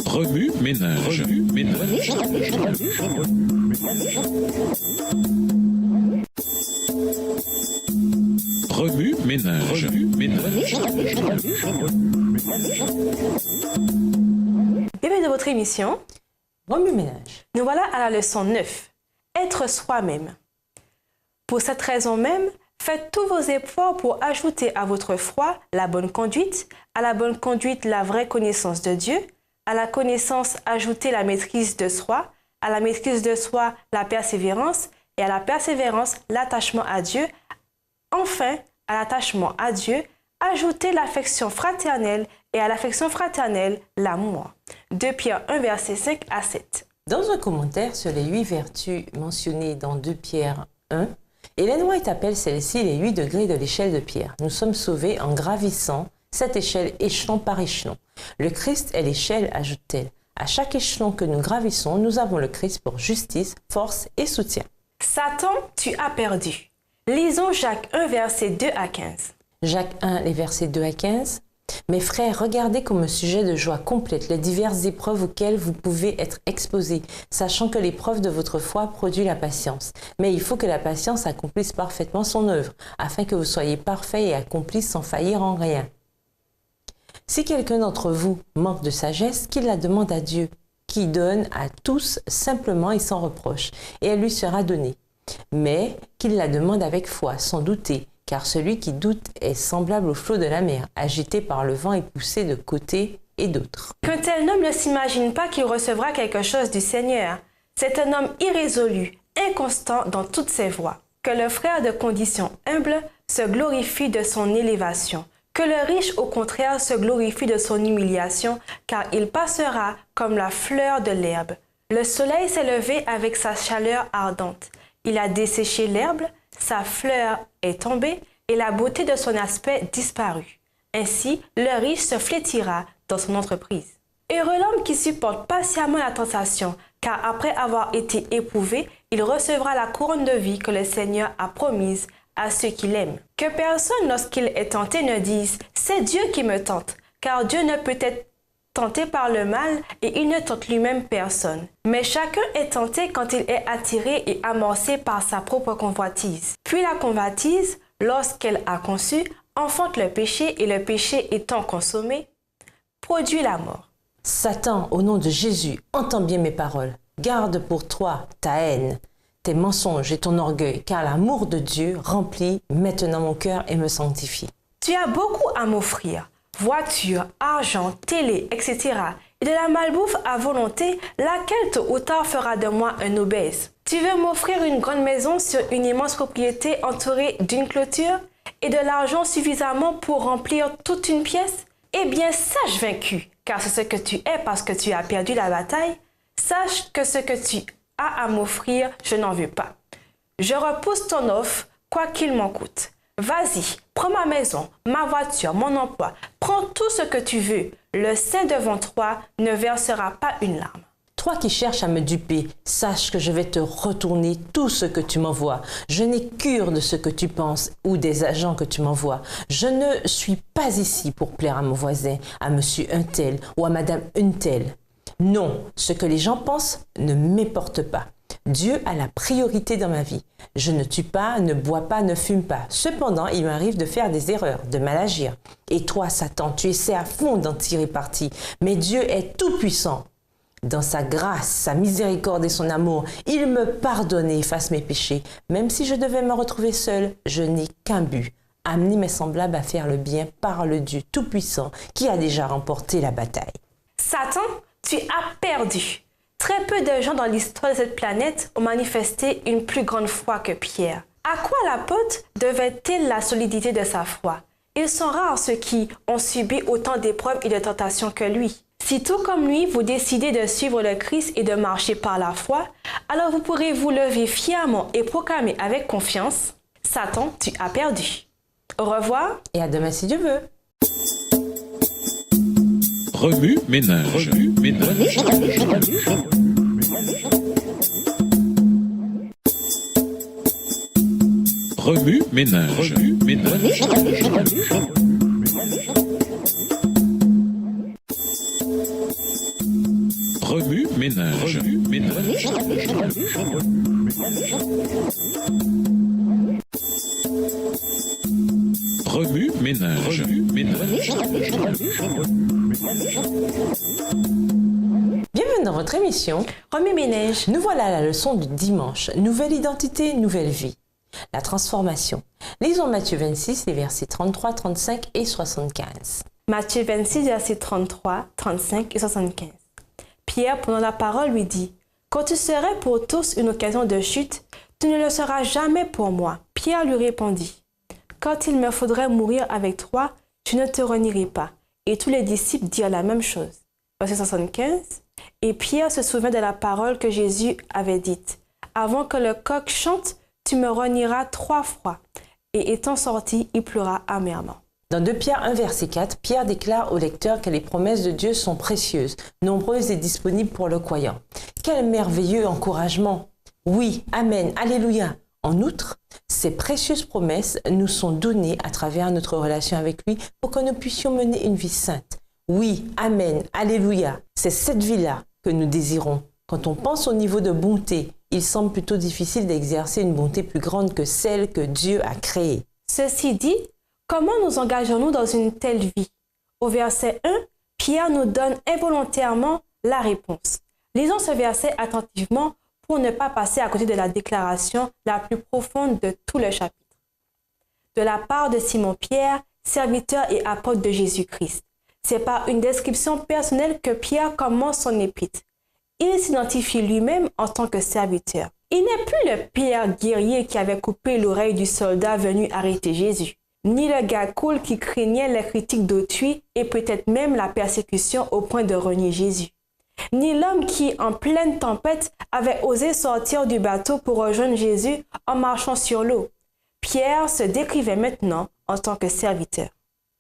Remue ménage. Remue ménage. Bienvenue dans votre émission Remue ménage. Nous voilà à la leçon 9. Être soi-même. Pour cette raison même, faites tous vos efforts pour ajouter à votre foi la bonne conduite, à la bonne conduite la vraie connaissance de Dieu, à la connaissance ajouter la maîtrise de soi, à la maîtrise de soi la persévérance et à la persévérance l'attachement à Dieu. Enfin, à l'attachement à Dieu, ajoutez l'affection fraternelle et à l'affection fraternelle l'amour. 2 Pierre 1, versets 5 à 7. Dans un commentaire sur les 8 vertus mentionnées dans 2 Pierre 1, Ellen White appelle celles-ci les 8 degrés de l'échelle de Pierre. Nous sommes sauvés en gravissant cette échelle échelon par échelon. Le Christ est l'échelle, ajoute-t-elle. À chaque échelon que nous gravissons, nous avons le Christ pour justice, force et soutien. Satan, tu as perdu. Lisons Jacques 1, versets 2 à 15. Jacques 1, les versets 2 à 15. Mes frères, regardez comme un sujet de joie complète les diverses épreuves auxquelles vous pouvez être exposés, sachant que l'épreuve de votre foi produit la patience. Mais il faut que la patience accomplisse parfaitement son œuvre, afin que vous soyez parfaits et accomplis sans faillir en rien. Si quelqu'un d'entre vous manque de sagesse, qu'il la demande à Dieu, qui donne à tous simplement et sans reproche, et elle lui sera donnée. Mais qu'il la demande avec foi, sans douter, car celui qui doute est semblable au flot de la mer, agité par le vent et poussé de côté et d'autre. Qu'un tel homme ne s'imagine pas qu'il recevra quelque chose du Seigneur. C'est un homme irrésolu, inconstant dans toutes ses voies. Que le frère de condition humble se glorifie de son élévation. Que le riche, au contraire, se glorifie de son humiliation, car il passera comme la fleur de l'herbe. Le soleil s'est levé avec sa chaleur ardente. Il a desséché l'herbe, sa fleur est tombée et la beauté de son aspect disparut. Ainsi, le riche se flétira dans son entreprise. Heureux l'homme qui supporte patiemment la tentation, car après avoir été éprouvé, il recevra la couronne de vie que le Seigneur a promise à ceux qui l'aiment. Que personne, lorsqu'il est tenté, ne dise « c'est Dieu qui me tente », car Dieu ne peut être tenté par le mal et il ne tente lui-même personne. Mais chacun est tenté quand il est attiré et amorcé par sa propre convoitise. Puis la convoitise, lorsqu'elle a conçu, enfante le péché et le péché étant consommé, produit la mort. Satan, au nom de Jésus, entends bien mes paroles. Garde pour toi ta haine, tes mensonges et ton orgueil, car l'amour de Dieu remplit maintenant mon cœur et me sanctifie. Tu as beaucoup à m'offrir. Voiture, argent, télé, etc. Et de la malbouffe à volonté, laquelle tôt ou tard fera de moi un obèse. Tu veux m'offrir une grande maison sur une immense propriété entourée d'une clôture et de l'argent suffisamment pour remplir toute une pièce? Eh bien, sache vaincu, car c'est ce que tu es parce que tu as perdu la bataille. Sache que ce que tu as à m'offrir, je n'en veux pas. Je repousse ton offre, quoi qu'il m'en coûte. Vas-y, prends ma maison, ma voiture, mon emploi, prends tout ce que tu veux. Le saint devant toi ne versera pas une larme. Toi qui cherches à me duper, sache que je vais te retourner tout ce que tu m'envoies. Je n'ai cure de ce que tu penses ou des agents que tu m'envoies. Je ne suis pas ici pour plaire à mon voisin, à monsieur un tel ou à madame une telle. Non, ce que les gens pensent ne m'importe pas. Dieu a la priorité dans ma vie. Je ne tue pas, ne bois pas, ne fume pas. Cependant, il m'arrive de faire des erreurs, de mal agir. Et toi, Satan, tu essaies à fond d'en tirer parti. Mais Dieu est tout-puissant. Dans sa grâce, sa miséricorde et son amour, il me pardonne et efface mes péchés. Même si je devais me retrouver seul, je n'ai qu'un but. Amener mes semblables à faire le bien par le Dieu tout-puissant qui a déjà remporté la bataille. Satan, tu as perdu. Très peu de gens dans l'histoire de cette planète ont manifesté une plus grande foi que Pierre. À quoi l'apôtre devait-il la solidité de sa foi? Ils sont rares ceux qui ont subi autant d'épreuves et de tentations que lui. Si tout comme lui, vous décidez de suivre le Christ et de marcher par la foi, alors vous pourrez vous lever fièrement et proclamer avec confiance « Satan, tu as perdu ». Au revoir. Et à demain si Dieu veut. Remue ménage. Remue ménage. Remue ménage. Ménage. Remue ménage. Ménage. Bienvenue dans votre émission. Remue-ménage. Nous voilà à la leçon du dimanche. Nouvelle identité, nouvelle vie. La transformation. Lisons Matthieu 26, les versets 33, 35 et 75. Matthieu 26, versets 33, 35 et 75. Pierre, prenant la parole, lui dit, « Quand tu serais pour tous une occasion de chute, tu ne le seras jamais pour moi. » Pierre lui répondit, « Quand il me faudrait mourir avec toi, je ne te renierai pas. » Et tous les disciples dirent la même chose. Verset 75. Et Pierre se souvint de la parole que Jésus avait dite, « Avant que le coq chante, tu me renieras 3 fois. » Et étant sorti, il pleura amèrement. Dans 2 Pierre 1, verset 4, Pierre déclare au lecteur que les promesses de Dieu sont précieuses, nombreuses et disponibles pour le croyant. Quel merveilleux encouragement! Oui, Amen, Alléluia! En outre, ces précieuses promesses nous sont données à travers notre relation avec lui pour que nous puissions mener une vie sainte. Oui, Amen, Alléluia! C'est cette vie-là que nous désirons. Quand on pense au niveau de bonté, il semble plutôt difficile d'exercer une bonté plus grande que celle que Dieu a créée. Ceci dit, comment nous engageons-nous dans une telle vie? Au verset 1, Pierre nous donne involontairement la réponse. Lisons ce verset attentivement pour ne pas passer à côté de la déclaration la plus profonde de tout le chapitre. De la part de Simon-Pierre, serviteur et apôtre de Jésus-Christ. C'est par une description personnelle que Pierre commence son épître. Il s'identifie lui-même en tant que serviteur. Il n'est plus le Pierre guerrier qui avait coupé l'oreille du soldat venu arrêter Jésus, ni le gars cool qui craignait les critiques d'autrui et peut-être même la persécution au point de renier Jésus, ni l'homme qui, en pleine tempête, avait osé sortir du bateau pour rejoindre Jésus en marchant sur l'eau. Pierre se décrivait maintenant en tant que serviteur.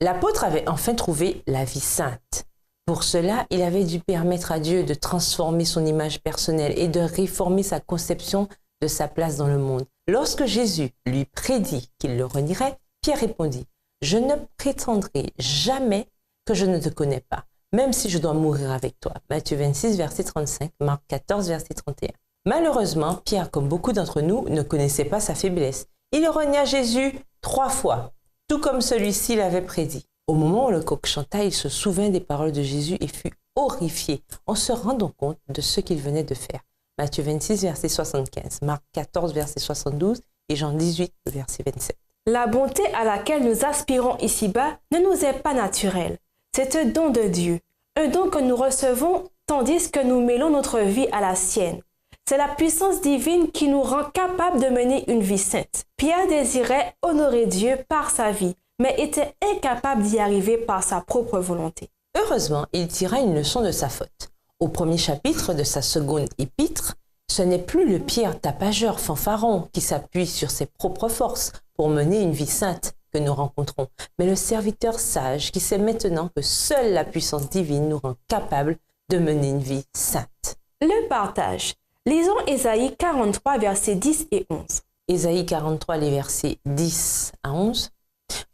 L'apôtre avait enfin trouvé la vie sainte. Pour cela, il avait dû permettre à Dieu de transformer son image personnelle et de réformer sa conception de sa place dans le monde. Lorsque Jésus lui prédit qu'il le renierait, Pierre répondit, « Je ne prétendrai jamais que je ne te connais pas, même si je dois mourir avec toi. » Matthieu 26, verset 35, Marc 14, verset 31. Malheureusement, Pierre, comme beaucoup d'entre nous, ne connaissait pas sa faiblesse. Il renia Jésus 3 fois, tout comme celui-ci l'avait prédit. Au moment où le coq chanta, il se souvint des paroles de Jésus et fut horrifié en se rendant compte de ce qu'il venait de faire. Matthieu 26, verset 75, Marc 14, verset 72 et Jean 18, verset 27. La bonté à laquelle nous aspirons ici-bas ne nous est pas naturelle. C'est un don de Dieu, un don que nous recevons tandis que nous mêlons notre vie à la sienne. C'est la puissance divine qui nous rend capables de mener une vie sainte. Pierre désirait honorer Dieu par sa vie, mais était incapable d'y arriver par sa propre volonté. Heureusement, il tira une leçon de sa faute. Au premier chapitre de sa seconde épître, ce n'est plus le Pierre tapageur fanfaron qui s'appuie sur ses propres forces pour mener une vie sainte que nous rencontrons, mais le serviteur sage qui sait maintenant que seule la puissance divine nous rend capables de mener une vie sainte. Le partage. Lisons Ésaïe 43, versets 10 et 11. Ésaïe 43, les versets 10 à 11.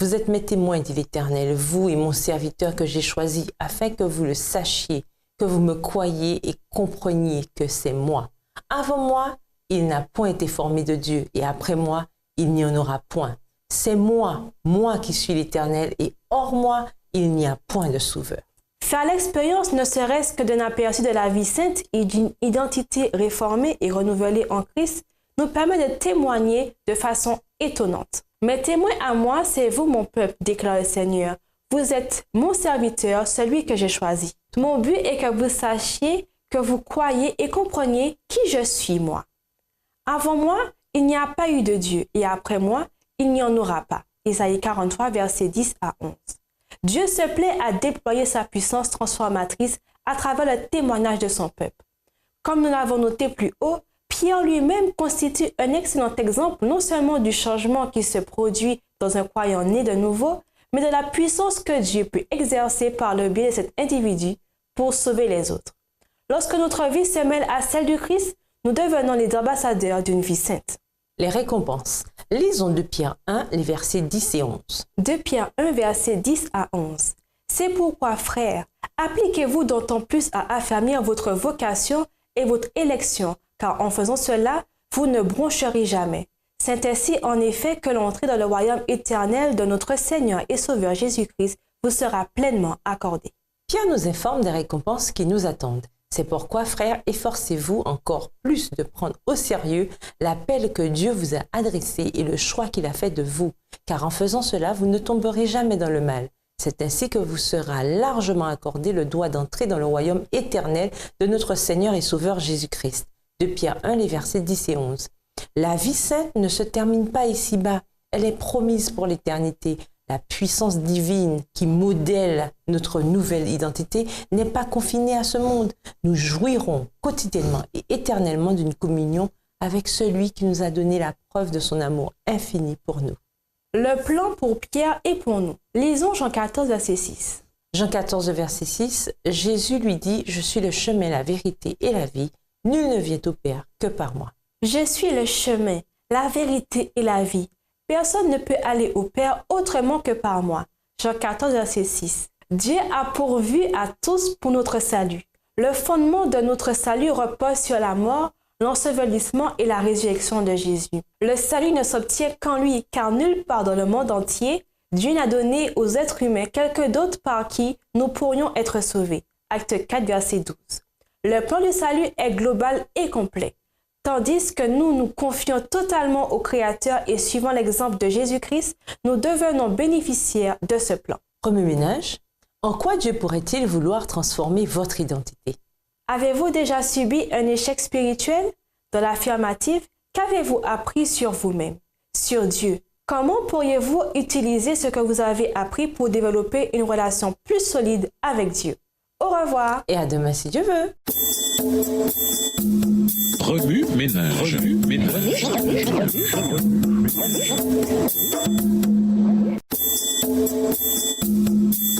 Vous êtes mes témoins, dit l'Éternel, vous et mon serviteur que j'ai choisi, afin que vous le sachiez, que vous me croyiez et compreniez que c'est moi. Avant moi, il n'a point été formé de Dieu, et après moi, il n'y en aura point. C'est moi qui suis l'Éternel, et hors moi, il n'y a point de sauveur. Faire l'expérience ne serait-ce que d'un aperçu de la vie sainte et d'une identité réformée et renouvelée en Christ nous permet de témoigner de façon étonnante. Mes témoins à moi, c'est vous, mon peuple, déclare le Seigneur. Vous êtes mon serviteur, celui que j'ai choisi. Mon but est que vous sachiez, que vous croyez et compreniez qui je suis, moi. Avant moi, il n'y a pas eu de Dieu, et après moi, il n'y en aura pas. Ésaïe 43, versets 10 à 11. Dieu se plaît à déployer sa puissance transformatrice à travers le témoignage de son peuple. Comme nous l'avons noté plus haut, Pierre lui-même constitue un excellent exemple non seulement du changement qui se produit dans un croyant né de nouveau, mais de la puissance que Dieu peut exercer par le biais de cet individu pour sauver les autres. Lorsque notre vie se mêle à celle du Christ, nous devenons les ambassadeurs d'une vie sainte. Les récompenses. Lisons 2 Pierre 1, les versets 10 et 11. 2 Pierre 1, versets 10 à 11. C'est pourquoi, frères, Appliquez-vous d'autant plus à affermir votre vocation et votre élection, car en faisant cela, vous ne broncherez jamais. C'est ainsi en effet que l'entrée dans le royaume éternel de notre Seigneur et Sauveur Jésus-Christ vous sera pleinement accordée. Pierre nous informe des récompenses qui nous attendent. C'est pourquoi, frères, efforcez-vous encore plus de prendre au sérieux l'appel que Dieu vous a adressé et le choix qu'il a fait de vous, car en faisant cela, vous ne tomberez jamais dans le mal. C'est ainsi que vous sera largement accordé le droit d'entrer dans le royaume éternel de notre Seigneur et Sauveur Jésus-Christ. De Pierre 1, les versets 10 et 11. La vie sainte ne se termine pas ici-bas, elle est promise pour l'éternité. La puissance divine qui modèle notre nouvelle identité n'est pas confinée à ce monde. Nous jouirons quotidiennement et éternellement d'une communion avec celui qui nous a donné la preuve de son amour infini pour nous. Le plan pour Pierre et pour nous. Lisons Jean 14, verset 6. Jean 14, verset 6, Jésus lui dit « Je suis le chemin, la vérité et la vie. Nul ne vient au Père que par moi. » Je suis le chemin, la vérité et la vie. Personne ne peut aller au Père autrement que par moi. Jean 14, verset 6. Dieu a pourvu à tous pour notre salut. Le fondement de notre salut repose sur la mort, l'ensevelissement et la résurrection de Jésus. Le salut ne s'obtient qu'en lui, car nulle part dans le monde entier, Dieu n'a donné aux êtres humains quelqu'un d'autre par qui nous pourrions être sauvés. Acte 4, verset 12. Le plan du salut est global et complet. Tandis que nous nous confions totalement au Créateur et suivant l'exemple de Jésus-Christ, nous devenons bénéficiaires de ce plan. Premier ménage, en quoi Dieu pourrait-il vouloir transformer votre identité? Avez-vous déjà subi un échec spirituel? Dans l'affirmative, qu'avez-vous appris sur vous-même, sur Dieu? Comment pourriez-vous utiliser ce que vous avez appris pour développer une relation plus solide avec Dieu? Au revoir et à demain si Dieu veut. Remue ménage. Remue ménage.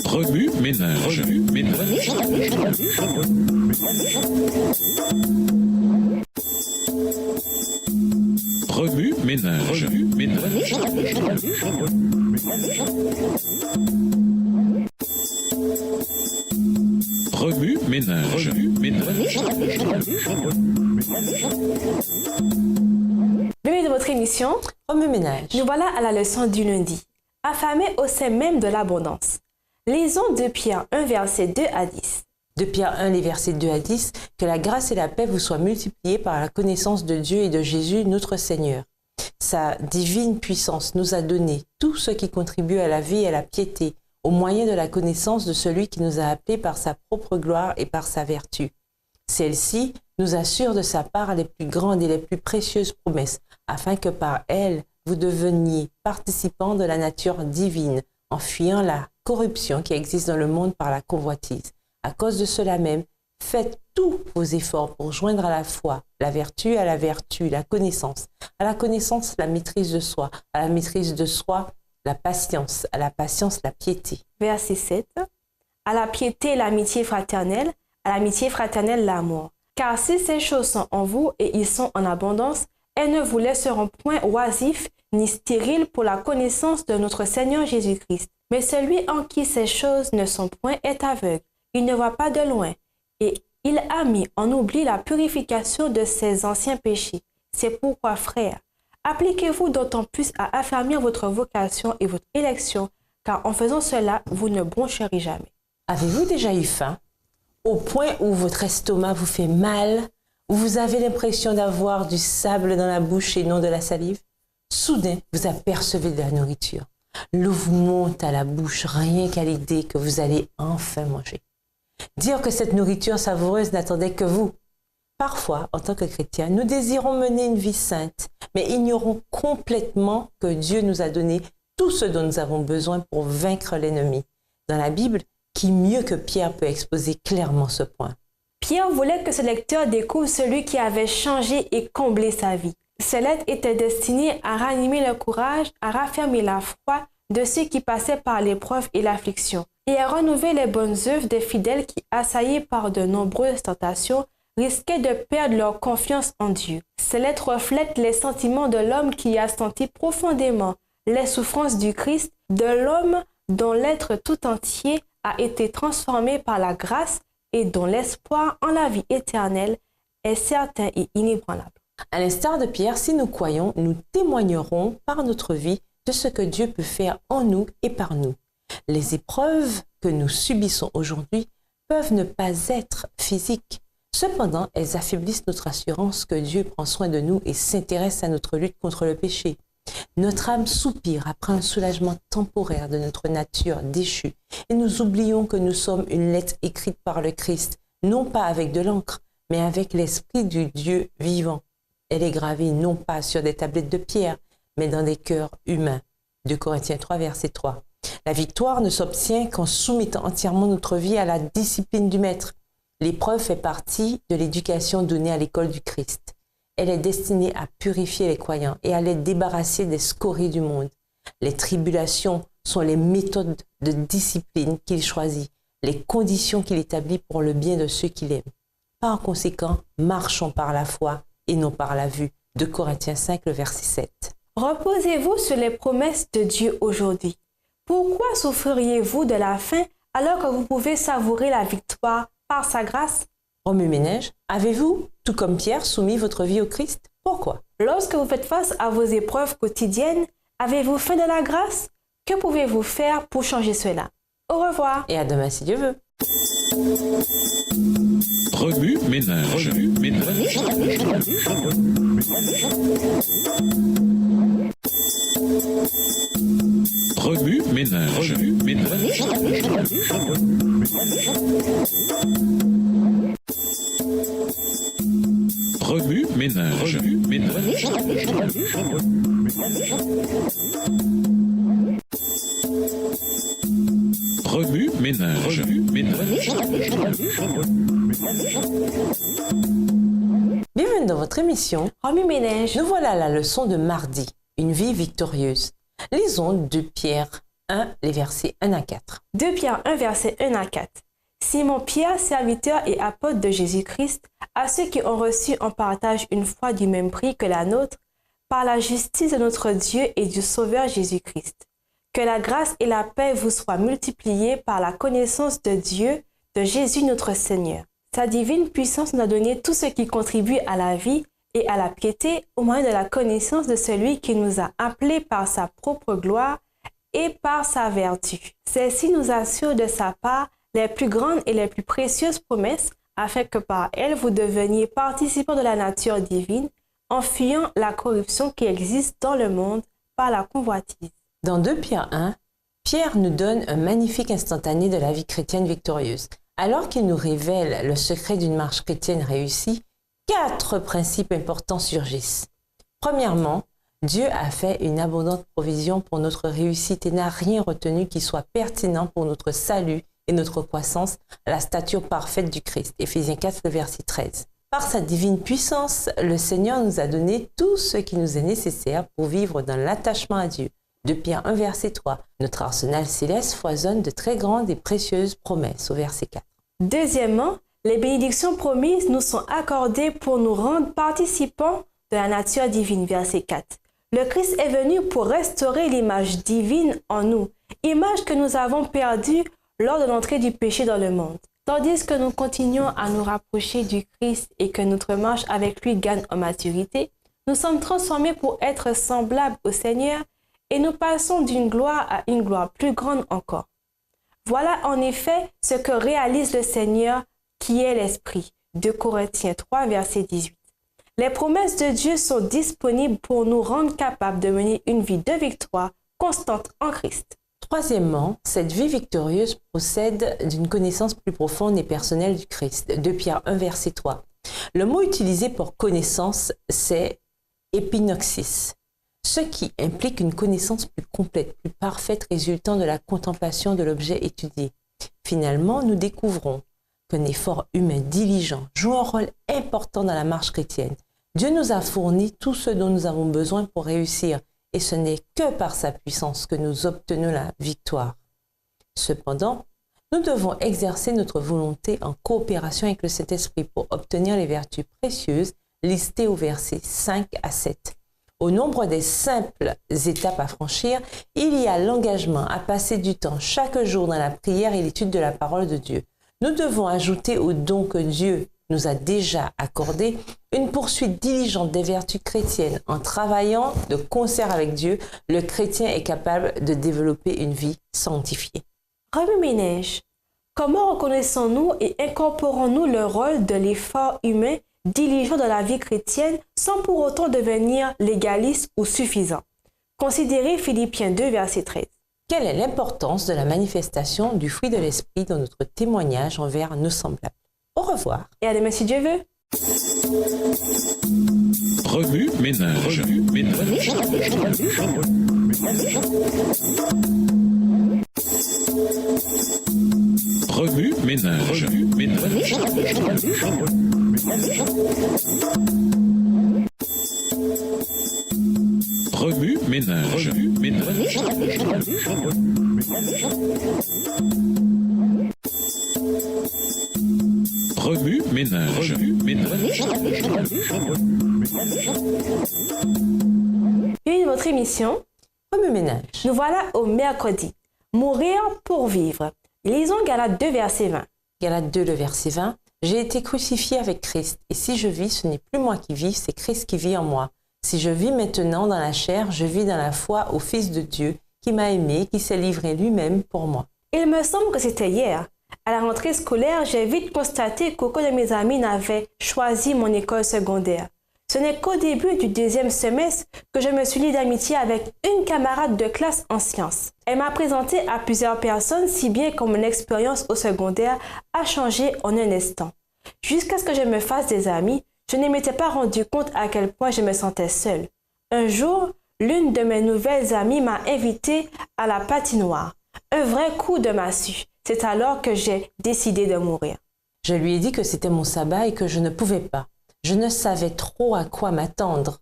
Remue ménage. Remue ménage. Remue ménage. Remue ménage. Remue ménage. Remue ménage. Bienvenue dans votre émission Remue ménage. Nous voilà à la leçon du lundi. Affamés au sein même de l'abondance. Lisons 2 Pierre 1, versets 2 à 10. 2 Pierre 1, les versets 2 à 10. Que la grâce et la paix vous soient multipliées par la connaissance de Dieu et de Jésus, notre Seigneur. Sa divine puissance nous a donné tout ce qui contribue à la vie et à la piété, au moyen de la connaissance de celui qui nous a appelés par sa propre gloire et par sa vertu. Celle-ci nous assure de sa part les plus grandes et les plus précieuses promesses, afin que par elles, vous deveniez participants de la nature divine, en fuyant la corruption qui existe dans le monde par la convoitise. À cause de cela même, faites tous vos efforts pour joindre à la foi la vertu à la vertu, la connaissance. À la connaissance, la maîtrise de soi. À la maîtrise de soi, la patience. À la patience, la piété. Verset 7. À la piété, l'amitié fraternelle. À l'amitié fraternelle, l'amour. Car si ces choses sont en vous et ils sont en abondance, elles ne vous laisseront point oisifs ni stériles pour la connaissance de notre Seigneur Jésus-Christ. Mais celui en qui ces choses ne sont point est aveugle. Il ne voit pas de loin. Et il a mis en oubli la purification de ses anciens péchés. C'est pourquoi, frères, appliquez-vous d'autant plus à affermir votre vocation et votre élection, car en faisant cela, vous ne broncherez jamais. Avez-vous déjà eu faim? Au point où votre estomac vous fait mal, où vous avez l'impression d'avoir du sable dans la bouche et non de la salive? Soudain, vous apercevez de la nourriture. L'eau vous monte à la bouche rien qu'à l'idée que vous allez enfin manger. Dire que cette nourriture savoureuse n'attendait que vous. Parfois, en tant que chrétiens, nous désirons mener une vie sainte, mais ignorons complètement que Dieu nous a donné tout ce dont nous avons besoin pour vaincre l'ennemi. Dans la Bible, qui mieux que Pierre peut exposer clairement ce point? Pierre voulait que ce lecteur découvre celui qui avait changé et comblé sa vie. Ces lettres étaient destinées à ranimer le courage, à raffermir la foi de ceux qui passaient par l'épreuve et l'affliction, et à renouveler les bonnes œuvres des fidèles qui, assaillis par de nombreuses tentations, risquaient de perdre leur confiance en Dieu. Ces lettres reflètent les sentiments de l'homme qui a senti profondément les souffrances du Christ, de l'homme dont l'être tout entier a été transformé par la grâce et dont l'espoir en la vie éternelle est certain et inébranlable. À l'instar de Pierre, si nous croyons, nous témoignerons par notre vie de ce que Dieu peut faire en nous et par nous. Les épreuves que nous subissons aujourd'hui peuvent ne pas être physiques. Cependant, elles affaiblissent notre assurance que Dieu prend soin de nous et s'intéresse à notre lutte contre le péché. Notre âme soupire après un soulagement temporaire de notre nature déchue et nous oublions que nous sommes une lettre écrite par le Christ, non pas avec de l'encre, mais avec l'Esprit du Dieu vivant. Elle est gravée non pas sur des tablettes de pierre, mais dans des cœurs humains. 2 Corinthiens 3, verset 3. La victoire ne s'obtient qu'en soumettant entièrement notre vie à la discipline du Maître. L'épreuve fait partie de l'éducation donnée à l'école du Christ. Elle est destinée à purifier les croyants et à les débarrasser des scories du monde. Les tribulations sont les méthodes de discipline qu'il choisit, les conditions qu'il établit pour le bien de ceux qu'il aime. Par conséquent, marchons par la foi et non par la vue. 2 Corinthiens 5, le verset 7. Reposez-vous sur les promesses de Dieu aujourd'hui. Pourquoi souffririez-vous de la faim alors que vous pouvez savourer la victoire par sa grâce? Remue-ménage, avez-vous, tout comme Pierre, soumis votre vie au Christ? Pourquoi? Lorsque vous faites face à vos épreuves quotidiennes, avez-vous faim de la grâce? Que pouvez-vous faire pour changer cela? Au revoir. Et à demain si Dieu veut. Remue-ménage. Remue-ménage. Remue-ménage. Remue-ménage. Remue-ménage. Remue-ménage. Remue-ménage. Bienvenue dans votre émission Remue-ménage. Nous voilà à la leçon de mardi, une vie victorieuse. Lisons 2 Pierre 1, les versets 1 à 4. 2 Pierre 1, versets 1 à 4. Simon Pierre, serviteur et apôtre de Jésus-Christ, à ceux qui ont reçu en partage une foi du même prix que la nôtre, par la justice de notre Dieu et du Sauveur Jésus-Christ. Que la grâce et la paix vous soient multipliées par la connaissance de Dieu, de Jésus notre Seigneur. Sa divine puissance nous a donné tout ce qui contribue à la vie et à la piété au moyen de la connaissance de celui qui nous a appelés par sa propre gloire et par sa vertu. Celle-ci nous assure de sa part les plus grandes et les plus précieuses promesses, afin que par elles vous deveniez participants de la nature divine, en fuyant la corruption qui existe dans le monde par la convoitise. Dans 2 Pierre 1, Pierre nous donne un magnifique instantané de la vie chrétienne victorieuse. Alors qu'il nous révèle le secret d'une marche chrétienne réussie, 4 principes importants surgissent. Premièrement, Dieu a fait une abondante provision pour notre réussite et n'a rien retenu qui soit pertinent pour notre salut et notre croissance à la stature parfaite du Christ. Éphésiens 4, le verset 13. Par sa divine puissance, le Seigneur nous a donné tout ce qui nous est nécessaire pour vivre dans l'attachement à Dieu. 2 Pierre 1, verset 3. Notre arsenal céleste foisonne de très grandes et précieuses promesses, au verset 4. Deuxièmement, les bénédictions promises nous sont accordées pour nous rendre participants de la nature divine, verset 4. Le Christ est venu pour restaurer l'image divine en nous, image que nous avons perdue lors de l'entrée du péché dans le monde. Tandis que nous continuons à nous rapprocher du Christ et que notre marche avec lui gagne en maturité, nous sommes transformés pour être semblables au Seigneur et nous passons d'une gloire à une gloire plus grande encore. Voilà en effet ce que réalise le Seigneur qui est l'Esprit. 2 Corinthiens 3, verset 18. Les promesses de Dieu sont disponibles pour nous rendre capables de mener une vie de victoire constante en Christ. Troisièmement, cette vie victorieuse procède d'une connaissance plus profonde et personnelle du Christ. 2 Pierre 1, verset 3. Le mot utilisé pour connaissance, c'est épinoxis, ce qui implique une connaissance plus complète, plus parfaite résultant de la contemplation de l'objet étudié. Finalement, nous découvrons qu'un effort humain diligent joue un rôle important dans la marche chrétienne. Dieu nous a fourni tout ce dont nous avons besoin pour réussir, et ce n'est que par sa puissance que nous obtenons la victoire. Cependant, nous devons exercer notre volonté en coopération avec le Saint-Esprit pour obtenir les vertus précieuses listées au verset 5 à 7. Au nombre des simples étapes à franchir, il y a l'engagement à passer du temps chaque jour dans la prière et l'étude de la parole de Dieu. Nous devons ajouter aux dons que Dieu nous a déjà accordés une poursuite diligente des vertus chrétiennes. En travaillant de concert avec Dieu, le chrétien est capable de développer une vie sanctifiée. Remue-ménage. Comment reconnaissons-nous et incorporons-nous le rôle de l'effort humain diligent dans la vie chrétienne sans pour autant devenir légaliste ou suffisant? Considérez Philippiens 2, verset 13. Quelle est l'importance de la manifestation du fruit de l'esprit dans notre témoignage envers nos semblables? Au revoir. Et à demain si Dieu veut. Remue-ménage. Remue-ménage. Remue-ménage. Remue-ménage. Une votre émission. Remue-ménage. Nous voilà au mercredi. Mourir pour vivre. Lisons Galates 2, verset 20. Galates 2, le verset 20. J'ai été crucifié avec Christ, et si je vis, ce n'est plus moi qui vis, c'est Christ qui vit en moi. Si je vis maintenant dans la chair, je vis dans la foi au Fils de Dieu, qui m'a aimé, qui s'est livré lui-même pour moi. Il me semble que c'était hier. À la rentrée scolaire, j'ai vite constaté qu'aucun de mes amis n'avait choisi mon école secondaire. Ce n'est qu'au début du deuxième semestre que je me suis lié d'amitié avec une camarade de classe en sciences. Elle m'a présenté à plusieurs personnes, si bien que mon expérience au secondaire a changé en un instant. Jusqu'à ce que je me fasse des amis, je ne m'étais pas rendu compte à quel point je me sentais seule. Un jour, l'une de mes nouvelles amies m'a invitée à la patinoire. Un vrai coup de massue. C'est alors que j'ai décidé de mourir. Je lui ai dit que c'était mon sabbat et que je ne pouvais pas. Je ne savais trop à quoi m'attendre,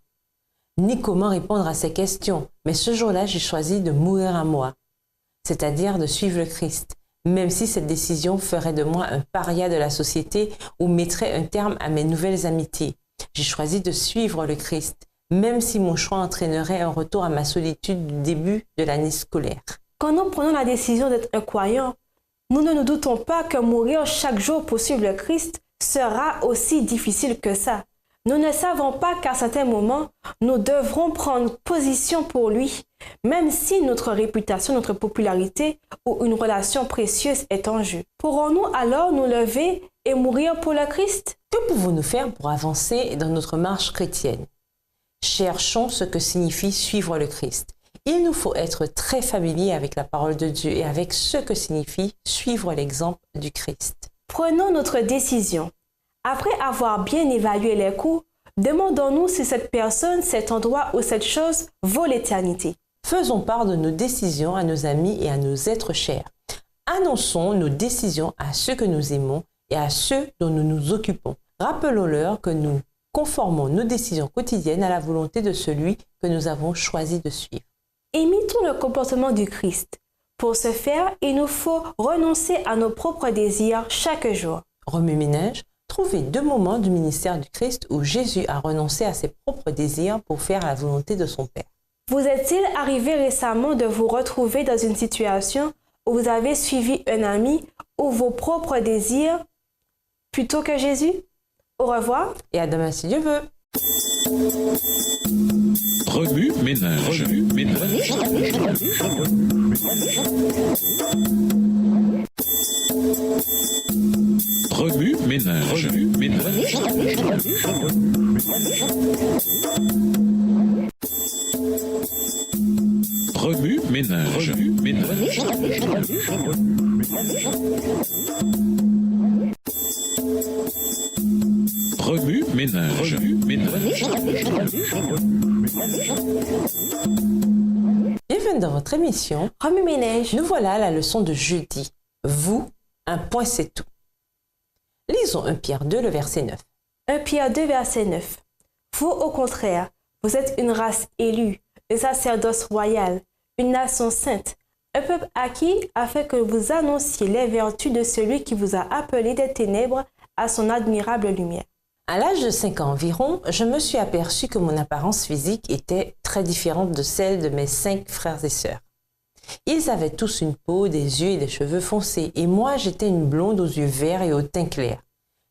ni comment répondre à ces questions. Mais ce jour-là, j'ai choisi de mourir à moi, c'est-à-dire de suivre le Christ, même si cette décision ferait de moi un paria de la société ou mettrait un terme à mes nouvelles amitiés. J'ai choisi de suivre le Christ, même si mon choix entraînerait un retour à ma solitude du début de l'année scolaire. Quand nous prenons la décision d'être un croyant, nous ne nous doutons pas que mourir chaque jour pour suivre le Christ sera aussi difficile que ça. Nous ne savons pas qu'à certains moments, nous devrons prendre position pour lui, même si notre réputation, notre popularité ou une relation précieuse est en jeu. Pourrons-nous alors nous lever et mourir pour le Christ? Que pouvons-nous faire pour avancer dans notre marche chrétienne? Cherchons ce que signifie suivre le Christ. Il nous faut être très familier avec la parole de Dieu et avec ce que signifie suivre l'exemple du Christ. Prenons notre décision. Après avoir bien évalué les coûts, demandons-nous si cette personne, cet endroit ou cette chose vaut l'éternité. Faisons part de nos décisions à nos amis et à nos êtres chers. Annonçons nos décisions à ceux que nous aimons et à ceux dont nous nous occupons. Rappelons-leur que nous conformons nos décisions quotidiennes à la volonté de celui que nous avons choisi de suivre. Imitons le comportement du Christ. Pour ce faire, il nous faut renoncer à nos propres désirs chaque jour. Remue-ménage, trouvez 2 moments du ministère du Christ où Jésus a renoncé à ses propres désirs pour faire la volonté de son Père. Vous est-il arrivé récemment de vous retrouver dans une situation où vous avez suivi un ami ou vos propres désirs plutôt que Jésus? Au revoir. Et à demain si Dieu veut. Remue-ménage. Remue-ménage. Remue-ménage. Remue-ménage. Bienvenue dans votre émission. Remue-ménage. Nous voilà à la leçon de jeudi. Vous, un point c'est tout. Lisons 1 Pierre 2, le verset 9. 1 Pierre 2, verset 9. Vous, au contraire, vous êtes une race élue, un sacerdoce royal, une nation sainte, un peuple acquis afin que vous annonciez les vertus de celui qui vous a appelé des ténèbres à son admirable lumière. À l'âge de 5 ans environ, je me suis aperçue que mon apparence physique était très différente de celle de mes 5 frères et sœurs. Ils avaient tous une peau, des yeux et des cheveux foncés, et moi j'étais une blonde aux yeux verts et au teint clair.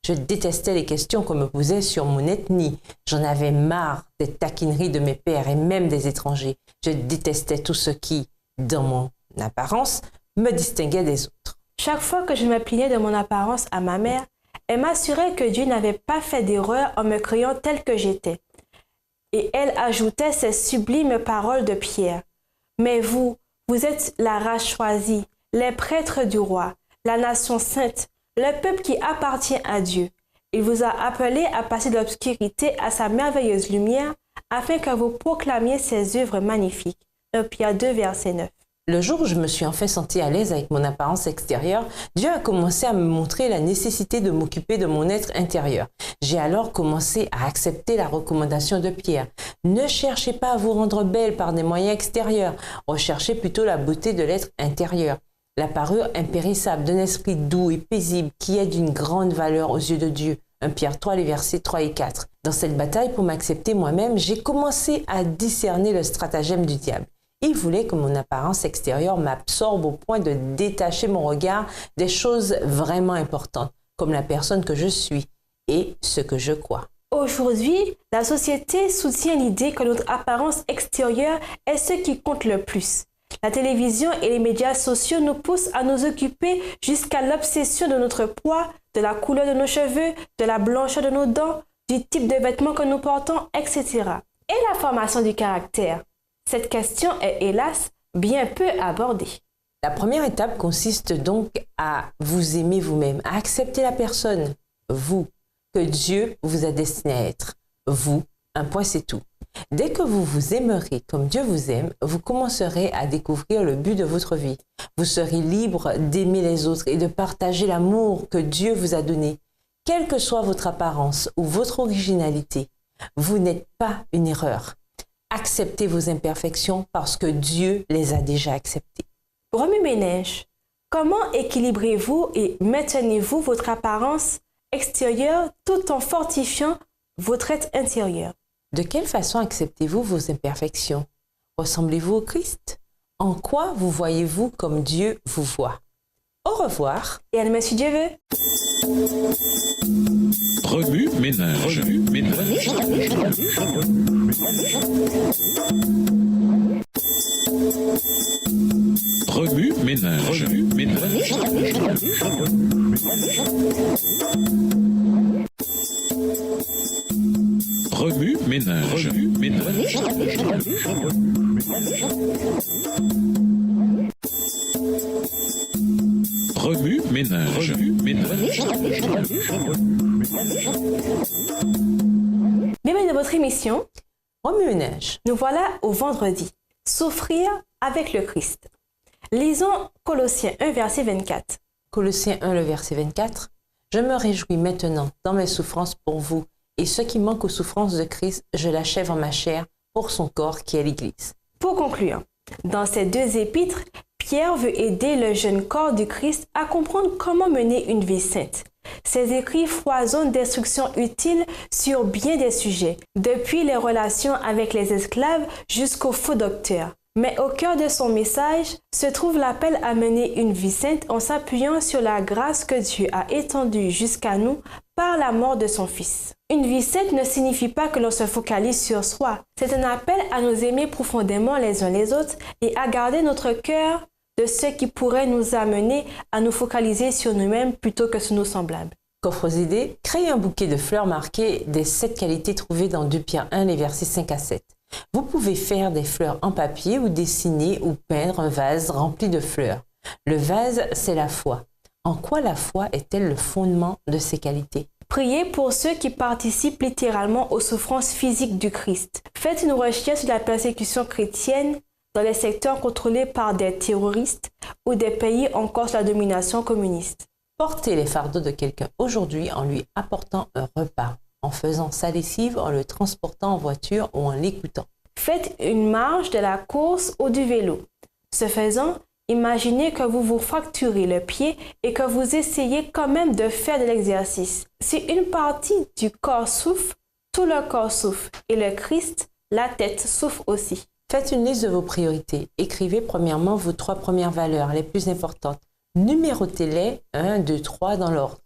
Je détestais les questions qu'on me posait sur mon ethnie. J'en avais marre des taquineries de mes pères et même des étrangers. Je détestais tout ce qui, dans mon apparence, me distinguait des autres. Chaque fois que je me plaignais de mon apparence à ma mère, elle m'assurait que Dieu n'avait pas fait d'erreur en me créant telle que j'étais. Et elle ajoutait ces sublimes paroles de Pierre. « Mais vous, vous êtes la race choisie, les prêtres du roi, la nation sainte, le peuple qui appartient à Dieu. Il vous a appelé à passer de l'obscurité à sa merveilleuse lumière afin que vous proclamiez ses œuvres magnifiques. » 1 Pierre 2, verset 9. Le jour où je me suis enfin sentie à l'aise avec mon apparence extérieure, Dieu a commencé à me montrer la nécessité de m'occuper de mon être intérieur. J'ai alors commencé à accepter la recommandation de Pierre. Ne cherchez pas à vous rendre belle par des moyens extérieurs, recherchez plutôt la beauté de l'être intérieur. La parure impérissable d'un esprit doux et paisible qui est d'une grande valeur aux yeux de Dieu. 1 Pierre 3, les versets 3 et 4. Dans cette bataille pour m'accepter moi-même, j'ai commencé à discerner le stratagème du diable. Il voulait que mon apparence extérieure m'absorbe au point de détacher mon regard des choses vraiment importantes, comme la personne que je suis et ce que je crois. Aujourd'hui, la société soutient l'idée que notre apparence extérieure est ce qui compte le plus. La télévision et les médias sociaux nous poussent à nous occuper jusqu'à l'obsession de notre poids, de la couleur de nos cheveux, de la blancheur de nos dents, du type de vêtements que nous portons, etc. Et la formation du caractère? Cette question est hélas bien peu abordée. La première étape consiste donc à vous aimer vous-même, à accepter la personne, vous, que Dieu vous a destiné à être. Vous, un point c'est tout. Dès que vous vous aimerez comme Dieu vous aime, vous commencerez à découvrir le but de votre vie. Vous serez libre d'aimer les autres et de partager l'amour que Dieu vous a donné. Quelle que soit votre apparence ou votre originalité, vous n'êtes pas une erreur. Acceptez vos imperfections parce que Dieu les a déjà acceptées. Remue-ménage. Comment équilibrez-vous et maintenez-vous votre apparence extérieure tout en fortifiant votre être intérieur? De quelle façon acceptez-vous vos imperfections? Ressemblez-vous au Christ? En quoi vous voyez-vous comme Dieu vous voit? Au revoir. Et Anne, si Dieu veut. Remue-ménage. Remue-ménage. Remue-ménage. Remue-ménage. Remue-ménage. Remue-ménage. Remue-ménage. Remue-ménage. Bienvenue dans votre émission. Remue-ménage. Nous voilà au vendredi. Souffrir avec le Christ. Lisons Colossiens 1, verset 24. Colossiens 1, le verset 24. Je me réjouis maintenant dans mes souffrances pour vous, et ce qui manque aux souffrances de Christ, je l'achève en ma chair pour son corps qui est l'Église. Pour conclure, dans ces deux épîtres, Pierre veut aider le jeune corps du Christ à comprendre comment mener une vie sainte. Ses écrits foisonnent d'instructions utiles sur bien des sujets, depuis les relations avec les esclaves jusqu'aux faux docteurs. Mais au cœur de son message se trouve l'appel à mener une vie sainte en s'appuyant sur la grâce que Dieu a étendue jusqu'à nous par la mort de son Fils. Une vie sainte ne signifie pas que l'on se focalise sur soi. C'est un appel à nous aimer profondément les uns les autres et à garder notre cœur de ce qui pourrait nous amener à nous focaliser sur nous-mêmes plutôt que sur nos semblables. Coffres idées, créez un bouquet de fleurs marquées des 7 qualités trouvées dans 2 Pierre 1, les versets 5 à 7. Vous pouvez faire des fleurs en papier ou dessiner ou peindre un vase rempli de fleurs. Le vase, c'est la foi. En quoi la foi est-elle le fondement de ces qualités? Priez pour ceux qui participent littéralement aux souffrances physiques du Christ. Faites une recherche sur la persécution chrétienne dans les secteurs contrôlés par des terroristes ou des pays encore sous la domination communiste. Portez les fardeaux de quelqu'un aujourd'hui en lui apportant un repas, en faisant sa lessive, en le transportant en voiture ou en l'écoutant. Faites une marche, de la course ou du vélo. Ce faisant, Imaginez que vous vous fracturez le pied et que vous essayez quand même de faire de l'exercice. Si une partie du corps souffre, tout le corps souffre et le Christ, la tête, souffre aussi. Faites une liste de vos priorités. Écrivez premièrement vos 3 premières valeurs, les plus importantes. Numérotez-les 1, 2, 3 dans l'ordre.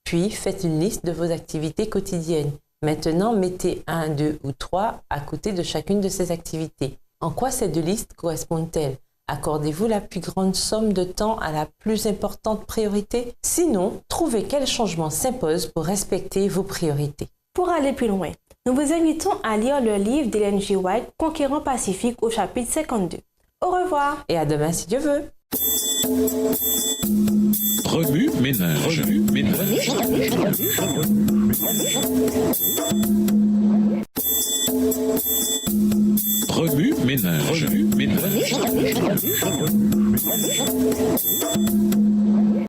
Puis faites une liste de vos activités quotidiennes. Maintenant, mettez 1, 2 ou 3 à côté de chacune de ces activités. En quoi ces 2 listes correspondent-elles? Accordez-vous la plus grande somme de temps à la plus importante priorité? Sinon, trouvez quel changement s'impose pour respecter vos priorités. Pour aller plus loin, nous vous invitons à lire le livre d'Ellen G. White, Conquérant Pacifique, au chapitre 52. Au revoir! Et à demain si Dieu veut! Remue ménage. Remue ménage.